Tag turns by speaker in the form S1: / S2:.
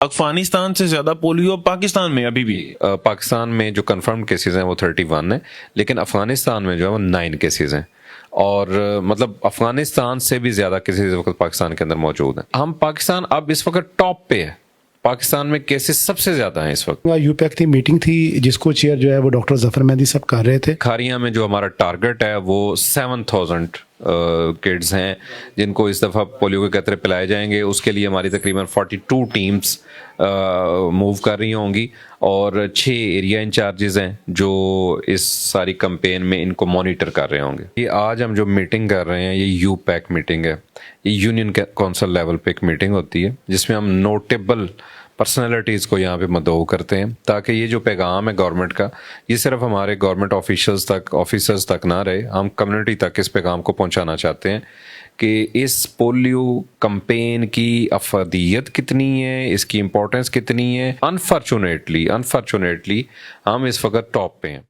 S1: افغانستان سے زیادہ پولیو پاکستان میں ابھی بھی؟
S2: پاکستان میں جو کنفرم کیسز ہیں وہ 31 ہیں، لیکن افغانستان میں جو ہے وہ 9 کیسز ہیں، اور مطلب افغانستان سے بھی زیادہ کیسز اس وقت پاکستان کے اندر موجود ہیں۔ ہم پاکستان اب اس وقت ٹاپ پہ ہے، پاکستان میں کیسز سب سے زیادہ ہیں اس وقت۔
S3: یو پیک کی میٹنگ تھی جس کو چیئر جو ہے وہ ڈاکٹر ظفر مہدی صاحب کر رہے تھے۔
S2: کھاریاں میں جو ہمارا ٹارگٹ ہے وہ 7000 کڈز ہیں جن کو اس دفعہ پولیو کے قطرے پلائے جائیں گے۔ اس کے لیے ہماری تقریباً 42 ٹیمز موو کر رہی ہوں گی، اور 6 ایریا انچارجز ہیں جو اس ساری کمپین میں ان کو مانیٹر کر رہے ہوں گے۔ یہ آج ہم جو میٹنگ کر رہے ہیں یہ یو پیک میٹنگ ہے، یہ یونین کونسل لیول پہ ایک میٹنگ ہوتی ہے جس میں ہم نوٹیبل پرسنالٹیز کو یہاں پہ مدعو کرتے ہیں، تاکہ یہ جو پیغام ہے گورنمنٹ کا یہ صرف ہمارے گورنمنٹ آفیسرز تک نہ رہے، ہم کمیونٹی تک اس پیغام کو پہنچانا چاہتے ہیں کہ اس پولیو کمپین کی افادیت کتنی ہے، اس کی امپورٹنس کتنی ہے۔ انفارچونیٹلی ہم اس وقت ٹاپ پہ ہیں۔